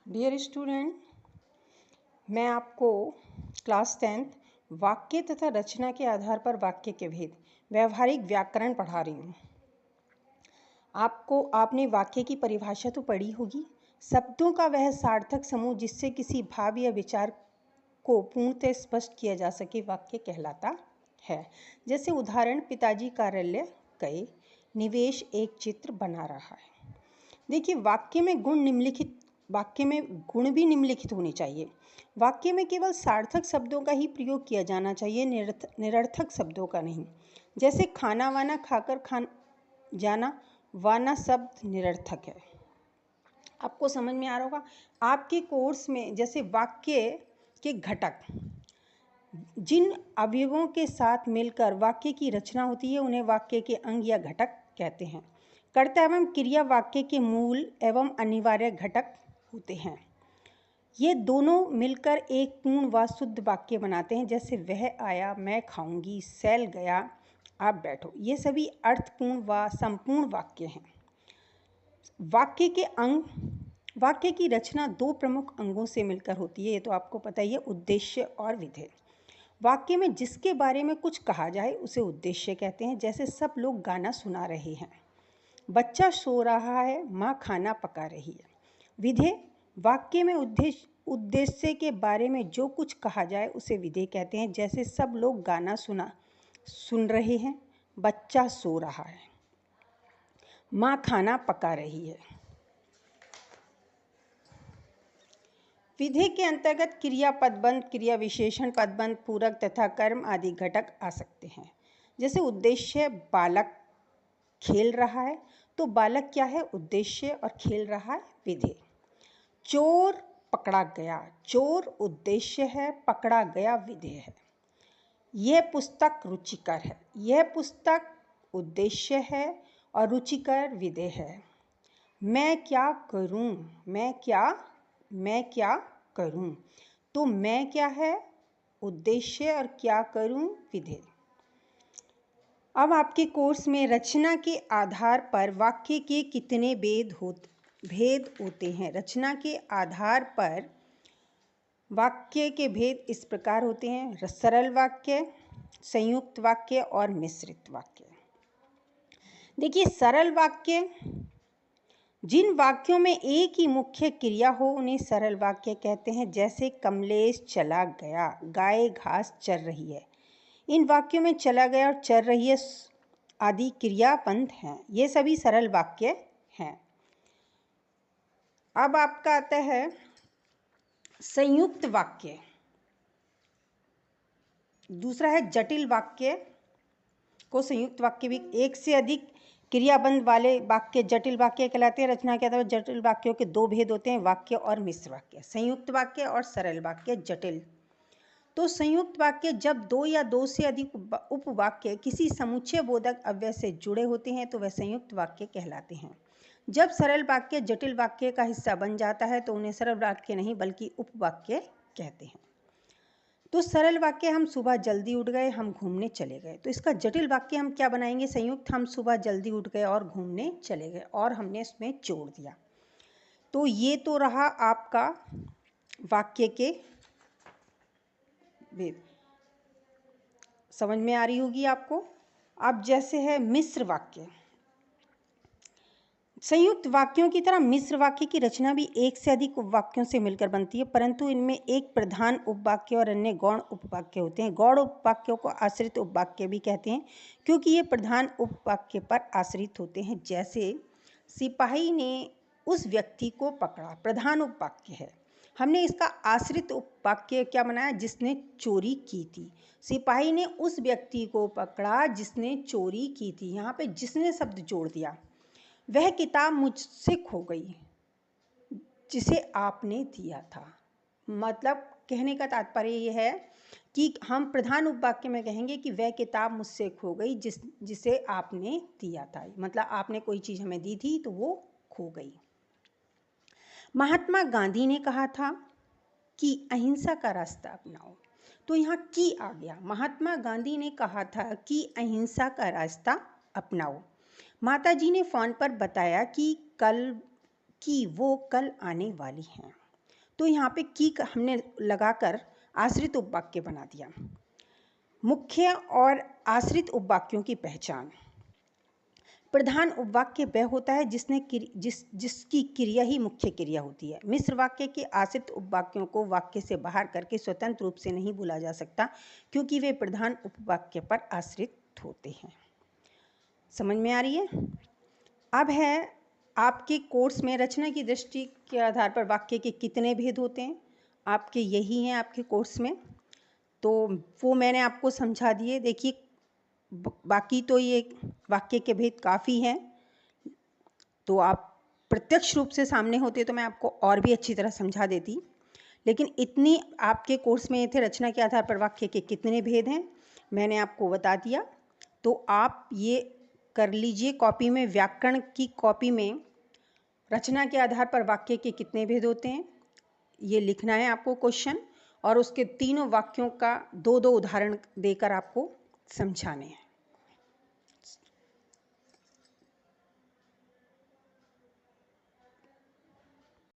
Dear student, मैं आपको class 10th वाक्य तथा रचना के आधार पर वाक्य के भेद व्यवहारिक व्याकरण पढ़ा रही हूँ। आपने वाक्य की परिभाषा तो पढ़ी होगी। शब्दों का वह सार्थक समूह जिससे किसी भाव या विचार को पूर्णतः स्पष्ट किया जा सके वाक्य कहलाता है। जैसे उदाहरण, पिताजी कार्यालय गए, निवेश एक चित्र बना रहा है। देखिए, वाक्य में गुण भी निम्नलिखित होने चाहिए। वाक्य में केवल सार्थक शब्दों का ही प्रयोग किया जाना चाहिए, निरर्थक शब्दों का नहीं। जैसे खाना वाना खाकर खान जाना, वाना शब्द निरर्थक है। आपको समझ में आ रहा होगा। आपके कोर्स में जैसे वाक्य के घटक जिन अवयवों के साथ मिलकर वाक्य की रचना होती है उन्हें वाक्य के अंग या घटक कहते हैं। कर्ता एवं क्रिया वाक्य के मूल एवं अनिवार्य घटक होते हैं। ये दोनों मिलकर एक पूर्ण व शुद्ध वाक्य बनाते हैं। जैसे वह आया, मैं खाऊंगी, सैल गया, आप बैठो। ये सभी अर्थपूर्ण व संपूर्ण वाक्य हैं। वाक्य के अंग, वाक्य की रचना दो प्रमुख अंगों से मिलकर होती है। ये तो आपको पता ही है, उद्देश्य और विधेय। वाक्य में जिसके बारे में कुछ कहा जाए उसे उद्देश्य कहते हैं। जैसे सब लोग गाना सुना रहे हैं, बच्चा सो रहा है, माँ खाना पका रही है। विधेय, वाक्य में उद्देश्य के बारे में जो कुछ कहा जाए उसे विधेय कहते हैं। जैसे सब लोग गाना सुन रहे हैं, बच्चा सो रहा है, माँ खाना पका रही है। विधेय के अंतर्गत क्रिया पदबंध, क्रिया विशेषण पदबंध, पूरक तथा कर्म आदि घटक आ सकते हैं। जैसे उद्देश्य, बालक खेल रहा है, तो बालक क्या है? उद्देश्य, और खेल रहा है विधेय। चोर पकड़ा गया, चोर उद्देश्य है, पकड़ा गया विधेय है। यह पुस्तक रुचिकर है, यह पुस्तक उद्देश्य है और रुचिकर विधेय है। मैं क्या करूं, मैं क्या करूं, तो मैं क्या है? उद्देश्य, और क्या करूं विधेय। अब आपके कोर्स में रचना के आधार पर वाक्य के कितने भेद होते हैं। रचना के आधार पर वाक्य के भेद इस प्रकार होते हैं: सरल वाक्य, संयुक्त वाक्य और मिश्रित वाक्य। देखिए, सरल वाक्य, जिन वाक्यों में एक ही मुख्य क्रिया हो उन्हें सरल वाक्य कहते हैं। जैसे कमलेश चला गया, गाय घास चर रही है। इन वाक्यों में चला गया और चर रही है आदि क्रियापद हैं। ये सभी सरल वाक्य हैं। अब आपका आता है संयुक्त वाक्य। दूसरा है जटिल वाक्य को संयुक्त वाक्य भी, एक से अधिक क्रियाबंध वाले वाक्य जटिल वाक्य कहलाते हैं। रचना के आधार पर जटिल वाक्यों के दो भेद होते हैं: वाक्य और मिश्र वाक्य। संयुक्त वाक्य और सरल वाक्य। जटिल तो संयुक्त वाक्य जब दो या दो से अधिक उपवाक्य किसी समुच्चय बोधक अव्यय से जुड़े होते हैं तो वह संयुक्त वाक्य कहलाते हैं। जब सरल वाक्य जटिल वाक्य का हिस्सा बन जाता है तो उन्हें सरल वाक्य नहीं बल्कि उपवाक्य कहते हैं। तो सरल वाक्य, हम सुबह जल्दी उठ गए, हम घूमने चले गए। तो इसका जटिल वाक्य हम क्या बनाएंगे? संयुक्त, हम सुबह जल्दी उठ गए और घूमने चले गए, और हमने इसमें जोड़ दिया। तो ये तो रहा आपका वाक्य के भेद। समझ में आ रही होगी आपको। अब जैसे है मिश्र वाक्य। संयुक्त वाक्यों की तरह मिश्र वाक्य की रचना भी एक से अधिक उपवाक्यों से मिलकर बनती है, परंतु इनमें एक प्रधान उपवाक्य और अन्य गौण उपवाक्य होते हैं। गौण उपवाक्यों को आश्रित उपवाक्य भी कहते हैं क्योंकि ये प्रधान उपवाक्य पर आश्रित होते हैं। जैसे सिपाही ने उस व्यक्ति को पकड़ा, प्रधान उपवाक्य है। हमने इसका आश्रित उपवाक्य क्या बनाया? जिसने चोरी की थी। सिपाही ने उस व्यक्ति को पकड़ा जिसने चोरी की थी। यहाँ पे जिसने शब्द जोड़ दिया। वह किताब मुझसे खो गई जिसे आपने दिया था। मतलब कहने का तात्पर्य यह है कि हम प्रधान उपवाक्य में कहेंगे कि वह किताब मुझसे खो गई जिसे आपने दिया था। मतलब आपने कोई चीज़ हमें दी थी तो वो खो गई। महात्मा गांधी ने कहा था कि अहिंसा का रास्ता अपनाओ, तो यहाँ की आ गया। महात्मा गांधी ने कहा था कि अहिंसा का रास्ता अपनाओ। माताजी ने फोन पर बताया कि वो कल आने वाली हैं। तो यहाँ पे की हमने लगाकर आश्रित उपवाक्य बना दिया। मुख्य और आश्रित उपवाक्यों की पहचान। प्रधान उपवाक्य वह होता है जिसकी क्रिया ही मुख्य क्रिया होती है। मिश्र वाक्य के आश्रित उपवाक्यों को वाक्य से बाहर करके स्वतंत्र रूप से नहीं बोला जा सकता, क्योंकि वे प्रधान उपवाक्य पर आश्रित होते हैं। समझ में आ रही है? अब है आपके कोर्स में रचना की दृष्टि के आधार पर वाक्य के कितने भेद होते हैं, आपके यही हैं आपके कोर्स में, तो वो मैंने आपको समझा दिए। देखिए, बाकी तो ये वाक्य के भेद काफ़ी हैं, तो आप प्रत्यक्ष रूप से सामने होते तो मैं आपको और भी अच्छी तरह समझा देती, लेकिन इतनी आपके कोर्स में ये थे रचना के आधार पर वाक्य के कितने भेद हैं मैंने आपको बता दिया। तो आप ये कर लीजिए कॉपी में, व्याकरण की कॉपी में रचना के आधार पर वाक्य के कितने भेद होते हैं ये लिखना है आपको क्वेश्चन, और उसके तीनों वाक्यों का 2-2 उदाहरण देकर आपको समझाने हैं।